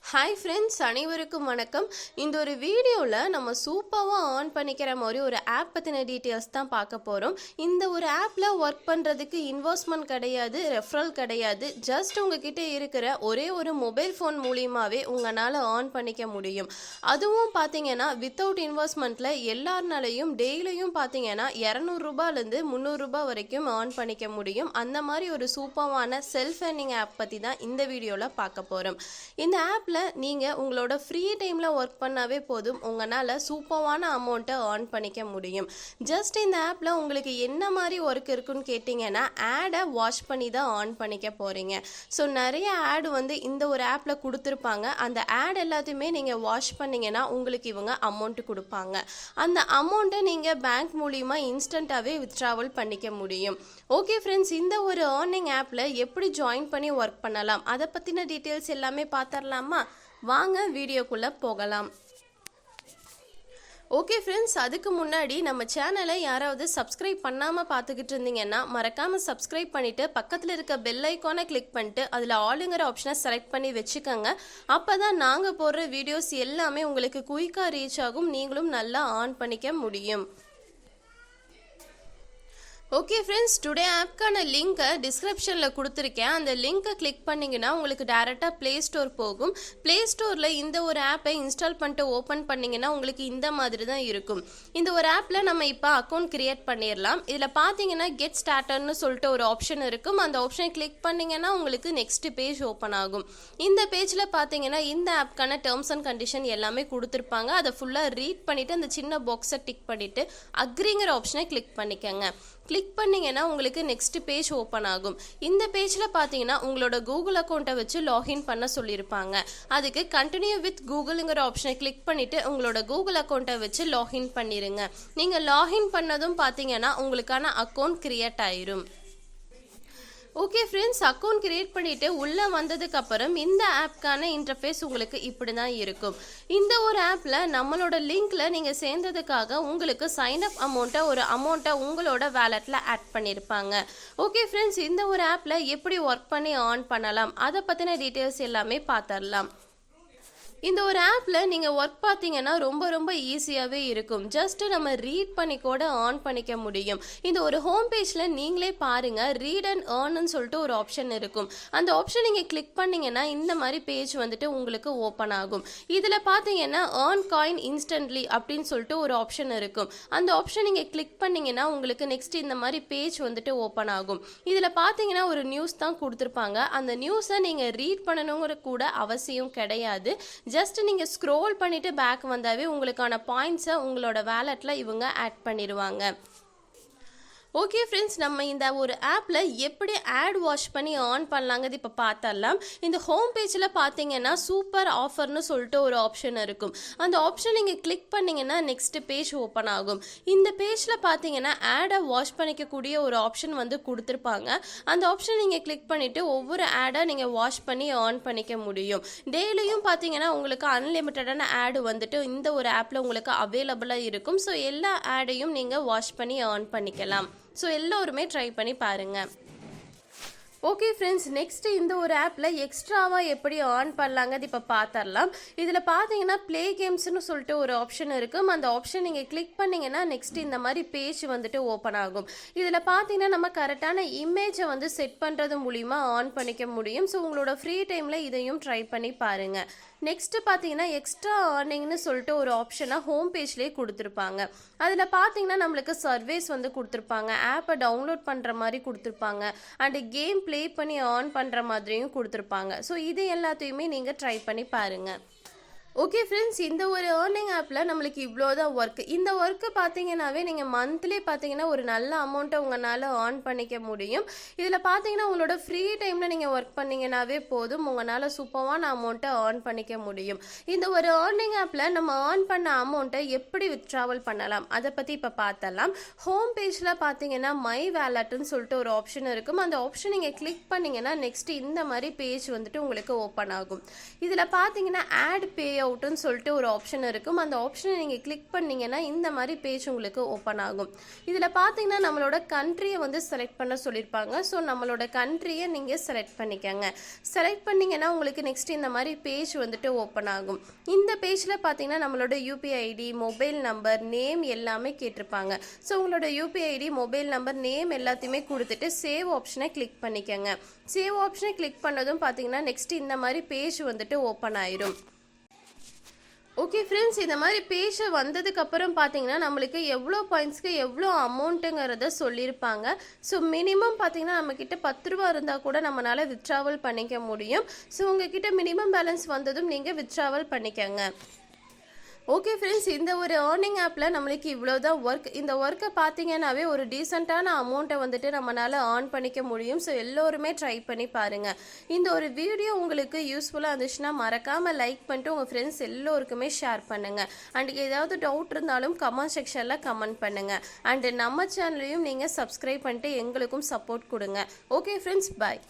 Hi friends, அனைவருக்கும் வணக்கம். இந்த ஒரு வீடியோவில் நம்ம சூப்பராக ஆன் பண்ணிக்கிற மாதிரி ஒரு ஆப் பற்றின டீட்டெயில்ஸ் தான் பார்க்க போகிறோம். இந்த ஒரு ஆப்பில் ஒர்க் பண்ணுறதுக்கு இன்வெஸ்ட்மெண்ட் கிடையாது, ரெஃபரல் கிடையாது. ஜஸ்ட் உங்ககிட்ட இருக்கிற ஒரே ஒரு மொபைல் ஃபோன் மூலியமாகவே உங்களால் ஆன் பண்ணிக்க முடியும். அதுவும் பார்த்தீங்கன்னா வித்தவுட் இன்வெஸ்ட்மெண்ட்டில் எல்லாருனாலையும் டெய்லியும் பார்த்தீங்கன்னா 200 ரூபாயிலேருந்து 300 ரூபாய் வரைக்கும் ஆன் பண்ணிக்க முடியும். அந்த மாதிரி ஒரு சூப்பரான செல்ஃப் ஏர்னிங் ஆப் பற்றி தான் இந்த வீடியோவில் பார்க்க போகிறோம். இந்த ஆப்பில் நீங்கள் உங்களோட ஃப்ரீ டைமில் ஒர்க் பண்ணாவே போதும், உங்களால் சூப்பரான அமௌண்ட்டை ஏர்ன் பண்ணிக்க முடியும். ஜஸ்ட் இந்த ஆப்பில் உங்களுக்கு என்ன மாதிரி ஒர்க் இருக்குன்னு கேட்டிங்கன்னா ஆடை வாஷ் பண்ணி தான் ஆன் பண்ணிக்க போகிறீங்க. ஸோ நிறைய ஆடு இந்த ஒரு ஆப்பில் கொடுத்துருப்பாங்க. அந்த ஆட் எல்லாத்தையுமே நீங்கள் வாஷ் பண்ணிங்கன்னா உங்களுக்கு இவங்க அமௌண்ட்டு கொடுப்பாங்க. அந்த அமௌண்ட்டை நீங்கள் பேங்க் மூலிமா இன்ஸ்டண்ட்டாகவே வித்ட்ராவல் பண்ணிக்க முடியும். ஓகே ஃப்ரெண்ட்ஸ், இந்த ஒரு ஏர்னிங் ஆப்பில் எப்படி ஜாயின் பண்ணி ஒர்க் பண்ணலாம் அதை பற்றின டீட்டெயில்ஸ் எல்லாமே பார்த்துடலாமா? வாங்க வீடியோக்குள்ளே போகலாம். ஓகே ஃப்ரெண்ட்ஸ், அதுக்கு முன்னாடி நம்ம சேனலை யாராவது சப்ஸ்கிரைப் பண்ணாமல் பார்த்துக்கிட்டு இருந்தீங்கன்னா மறக்காமல் சப்ஸ்கிரைப் பண்ணிவிட்டு பக்கத்தில் இருக்க பெல் ஐக்கானை கிளிக் பண்ணிட்டு அதில் ஆளுங்கிற ஆப்ஷனை செலக்ட் பண்ணி வச்சுக்கோங்க. அப்போ தான் நாங்கள் போடுற வீடியோஸ் எல்லாமே உங்களுக்கு குயிக்காக ரீச் ஆகும், நீங்களும் நல்லா ஆன் பண்ணிக்க முடியும். ஓகே ஃப்ரெண்ட்ஸ், டுடே ஆப்க்கான லிங்க்கை டிஸ்கிரிப்ஷனில் கொடுத்துருக்கேன். அந்த லிங்க்கை கிளிக் பண்ணிங்கன்னா உங்களுக்கு டேரெக்டாக ப்ளே ஸ்டோர் போகும். ப்ளே ஸ்டோரில் இந்த ஒரு ஆப்பை இன்ஸ்டால் பண்ணிட்டு ஓப்பன் பண்ணிங்கன்னா உங்களுக்கு இந்த மாதிரி தான் இருக்கும். இந்த ஒரு ஆப்பில் நம்ம இப்போ அக்கௌண்ட் க்ரியேட் பண்ணிடலாம். இதில் பார்த்தீங்கன்னா கெட் ஸ்டார்டர்னு சொல்லிட்டு ஒரு ஆப்ஷன் இருக்கும். அந்த ஆப்ஷனை கிளிக் பண்ணிங்கன்னா உங்களுக்கு நெக்ஸ்ட் பேஜ் ஓப்பன் ஆகும். இந்த பேஜில் பார்த்தீங்கன்னா இந்த ஆப்க்கான டேர்ம்ஸ் அண்ட் கண்டிஷன் எல்லாமே கொடுத்துருப்பாங்க. அதை ஃபுல்லாக ரீட் பண்ணிவிட்டு அந்த சின்ன பாக்ஸை டிக் பண்ணிவிட்டு அக்ரிங்கிற ஆப்ஷனை கிளிக் பண்ணிக்கோங்க. கிளிக் பண்ணிங்கன்னா உங்களுக்கு நெக்ஸ்ட் பேஜ் ஓப்பன் ஆகும். இந்த பேஜில் பார்த்தீங்கன்னா உங்களோட கூகுள் அக்கௌண்ட்டை வச்சு லாகின் பண்ண சொல்லியிருப்பாங்க. அதுக்கு கண்டினியூ வித் கூகுளுங்கிற ஆப்ஷனை கிளிக் பண்ணிவிட்டு உங்களோட கூகுள் அக்கௌண்ட்டை வச்சு லாகின் பண்ணிடுங்க. நீங்கள் லாகின் பண்ணதும் பார்த்தீங்கன்னா உங்களுக்கான அக்கௌண்ட் கிரியேட் ஆயிரும். ஓகே ஃப்ரெண்ட்ஸ், அக்கௌண்ட் கிரியேட் பண்ணிவிட்டு உள்ளே வந்ததுக்கப்புறம் இந்த ஆப்க்கான இன்டர்ஃபேஸ் உங்களுக்கு இப்படி தான் இருக்கும். இந்த ஒரு ஆப்பில் நம்மளோட லிங்க்கில் நீங்கள் சேர்ந்ததுக்காக உங்களுக்கு சைன்அப் ஒரு அமௌண்ட்டை உங்களோட வேலெட்டில் ஆட் பண்ணியிருப்பாங்க. ஓகே ஃப்ரெண்ட்ஸ், இந்த ஒரு ஆப்பில் எப்படி ஒர்க் பண்ணி ஆன் பண்ணலாம் அதை பற்றின டீட்டெயில்ஸ் எல்லாமே பார்த்துடலாம். இந்த ஒரு ஆப்பில் நீங்கள் ஒர்க் பார்த்தீங்கன்னா ரொம்ப ஈஸியாகவே இருக்கும். ஜஸ்ட்டு நம்ம ரீட் பண்ணி கூட ஆன் பண்ணிக்க முடியும். இந்த ஒரு ஹோம் பேஜில் நீங்களே பாருங்கள், ரீட் அண்ட் ஏர்ன்னு சொல்லிட்டு ஒரு ஆப்ஷன் இருக்கும். அந்த ஆப்ஷன் நீங்கள் கிளிக் பண்ணிங்கன்னா இந்த மாதிரி பேஜ் உங்களுக்கு ஓப்பன் ஆகும். இதில் பார்த்தீங்கன்னா ஏர்ன் காயின் இன்ஸ்டன்ட்லி அப்படின்னு சொல்லிட்டு ஒரு ஆப்ஷன் இருக்கும். அந்த ஆப்ஷன் நீங்கள் கிளிக் பண்ணிங்கன்னா உங்களுக்கு நெக்ஸ்ட் இந்த மாதிரி பேஜ் ஓப்பன் ஆகும். இதில் பார்த்தீங்கன்னா ஒரு நியூஸ் தான் கொடுத்துருப்பாங்க. அந்த நியூஸை நீங்கள் ரீட் பண்ணணுங்கிற கூட அவசியம் கிடையாது. ஜஸ்ட் நீங்கள் ஸ்க்ரோல் பண்ணிவிட்டு பேக் வந்தாவே உங்களுக்கான பாயிண்ட்ஸை உங்களோட வேலெட்டில் இவங்க ஆட் பண்ணிடுவாங்க. ஓகே ஃப்ரெண்ட்ஸ், நம்ம இந்த ஒரு ஆப்பில் எப்படி ஆட் வாஷ் பண்ணி ஆன் பண்ணலாங்கிறது இப்போ பார்த்துடலாம். இந்த ஹோம் பேஜில் பார்த்தீங்கன்னா சூப்பர் ஆஃபர்னு சொல்லிட்டு ஒரு ஆப்ஷன் இருக்கும். அந்த ஆப்ஷன் நீங்கள் கிளிக் பண்ணிங்கன்னா நெக்ஸ்ட் பேஜ் ஓப்பன் ஆகும். இந்த பேஜில் பார்த்தீங்கன்னா ஆடை வாஷ் பண்ணிக்கக்கூடிய ஒரு ஆப்ஷன் கொடுத்துருப்பாங்க. அந்த ஆப்ஷன் நீங்கள் கிளிக் பண்ணிவிட்டு ஒவ்வொரு ஆடை நீங்கள் வாஷ் பண்ணி ஆன் பண்ணிக்க முடியும். டெய்லியும் பார்த்தீங்கன்னா உங்களுக்கு அன்லிமிட்டடான ஆடு இந்த ஒரு ஆப்பில் உங்களுக்கு அவைலபிளாக இருக்கும். ஸோ எல்லா ஆடையும் நீங்கள் வாஷ் பண்ணி ஆன் பண்ணிக்கலாம். ஸோ எல்லோருமே ட்ரை பண்ணி பாருங்கள். ஓகே ஃப்ரெண்ட்ஸ், நெக்ஸ்ட்டு இந்த ஒரு ஆப்பில் எக்ஸ்ட்ராவாக எப்படி ஆன் பண்ணலாங்கிறது இப்போ பார்த்துடலாம். இதில் பார்த்தீங்கன்னா ப்ளே கேம்ஸ்னு சொல்லிட்டு ஒரு ஆப்ஷன் இருக்கும். அந்த ஆப்ஷன் நீங்கள் கிளிக் பண்ணிங்கன்னா நெக்ஸ்ட் இந்த மாதிரி பேஜ் ஓப்பன் ஆகும். இதில் பார்த்தீங்கன்னா நம்ம கரெக்டான இமேஜை செட் பண்ணுறது மூலிமா ஆன் பண்ணிக்க முடியும். ஸோ உங்களோட ஃப்ரீ டைமில் இதையும் ட்ரை பண்ணி பாருங்கள். நெக்ஸ்ட்டு பார்த்தீங்கன்னா எக்ஸ்ட்ரா ஏர்னிங்னு சொல்லிட்டு ஒரு ஆப்ஷனாக ஹோம் பேஜ்லேயே கொடுத்துருப்பாங்க. அதில் பார்த்தீங்கன்னா நம்மளுக்கு சர்வீஸ் கொடுத்துருப்பாங்க, ஆப்பை டவுன்லோட் பண்ணுற மாதிரி கொடுத்துருப்பாங்க, அண்டு கேம் ப்ளே பண்ணி ஆன் பண்ணுற மாதிரியும் கொடுத்துருப்பாங்க. ஸோ இது எல்லாத்தையுமே நீங்கள் ட்ரை பண்ணி பாருங்கள். ஓகே ஃப்ரெண்ட்ஸ், இந்த ஒரு ஏர்னிங் ஆப்பில் நம்மளுக்கு இவ்வளோ தான் ஒர்க். இந்த ஒர்க்கு பார்த்தீங்கன்னாவே நீங்கள் மந்த்லி பார்த்தீங்கன்னா ஒரு நல்ல அமௌண்ட்டை உங்களால் ஏர்ன் பண்ணிக்க முடியும். இதில் பார்த்தீங்கன்னா உங்களோட ஃப்ரீ டைமில் நீங்கள் ஒர்க் பண்ணிங்கன்னாவே போதும், உங்களால் சூப்பரான அமௌண்ட்டை ஏர்ன் பண்ணிக்க முடியும். இந்த ஒரு ஏர்னிங் ஆப்பில் நம்ம ஏர்ன் பண்ண அமௌண்ட்டை எப்படி வித்ட்ராவல் பண்ணலாம் அதை பற்றி இப்போ பார்த்தலாம். ஹோம் பேஜில் பார்த்தீங்கன்னா மை வேலட்னு சொல்லிட்டு ஒரு ஆப்ஷன் இருக்கும். அந்த ஆப்ஷன் நீங்கள் கிளிக் பண்ணிங்கன்னா நெக்ஸ்ட் இந்த மாதிரி பேஜ் உங்களுக்கு ஓப்பன் ஆகும். இதில் பார்த்தீங்கன்னா ஆட் பே அவுட்டுன்னு சொல்லிட்டு ஒரு ஆப்ஷன் இருக்கும். அந்த ஆப்ஷனை நீங்கள் கிளிக் பண்ணிங்கன்னா இந்த மாதிரி பேஜ் உங்களுக்கு ஓப்பன் ஆகும். இதில் பார்த்தீங்கன்னா நம்மளோட கண்ட்ரியை வந்து செலக்ட் பண்ண சொல்லியிருப்பாங்க. ஸோ நம்மளோட கண்ட்ரியை நீங்கள் செலக்ட் பண்ணிக்கோங்க. செலக்ட் பண்ணிங்கன்னா உங்களுக்கு நெக்ஸ்ட் இந்த மாதிரி பேஜ் வந்துட்டு ஓப்பன் ஆகும். இந்த பேஜில் பார்த்தீங்கன்னா நம்மளோட UPI ID, mobile number, name எல்லாமே கேட்டிருப்பாங்க. ஸோ உங்களோட UPI ID, mobile number, name எல்லாத்தையுமே கொடுத்துட்டு சேவ் ஆப்ஷனை கிளிக் பண்ணிக்கோங்க. சேவ் ஆப்ஷனை கிளிக் பண்ணதும் பார்த்தீங்கன்னா நெக்ஸ்ட் இந்த மாதிரி பேஜ் வந்துட்டு ஓப்பன் ஆயிரும். ஓகே ஃப்ரெண்ட்ஸ், இந்த மாதிரி பேஜ் வந்ததுக்கப்புறம் பார்த்தீங்கன்னா நம்மளுக்கு எவ்வளோ பாயிண்ட்ஸ்க்கு எவ்வளோ அமௌண்ட்டுங்கிறத சொல்லியிருப்பாங்க. ஸோ மினிமம் பார்த்தீங்கன்னா நம்மக்கிட்ட 10 ரூபா இருந்தால் கூட நம்மளால் வித்ட்ராவல் பண்ணிக்க முடியும். ஸோ உங்ககிட்ட மினிமம் பேலன்ஸ் வந்ததும் நீங்கள் வித்ட்ராவல் பண்ணிக்கோங்க. ஓகே ஃப்ரெண்ட்ஸ், இந்த ஒரு ஏர்னிங் ஆப்பில் நம்மளுக்கு இவ்வளோ தான் ஒர்க். இந்த ஒர்க்கை பார்த்தீங்கன்னாவே ஒரு டீசெண்டான அமௌண்ட்டை வந்துட்டு நம்மளால் ஏர்ன் பண்ணிக்க முடியும். ஸோ எல்லோருமே ட்ரை பண்ணி பாருங்கள். இந்த ஒரு வீடியோ உங்களுக்கு யூஸ்ஃபுல்லாக இருந்துச்சுன்னா மறக்காமல் லைக் பண்ணிட்டு உங்கள் ஃப்ரெண்ட்ஸ் எல்லோருக்குமே ஷேர் பண்ணுங்கள். அண்ட் ஏதாவது டவுட் இருந்தாலும் கமெண்ட் செக்ஷனில் கமெண்ட் பண்ணுங்கள். அண்டு நம்ம சேனலையும் நீங்கள் சப்ஸ்கிரைப் பண்ணிட்டு எங்களுக்கும் சப்போர்ட் கொடுங்க. ஓகே ஃப்ரெண்ட்ஸ், பாய்.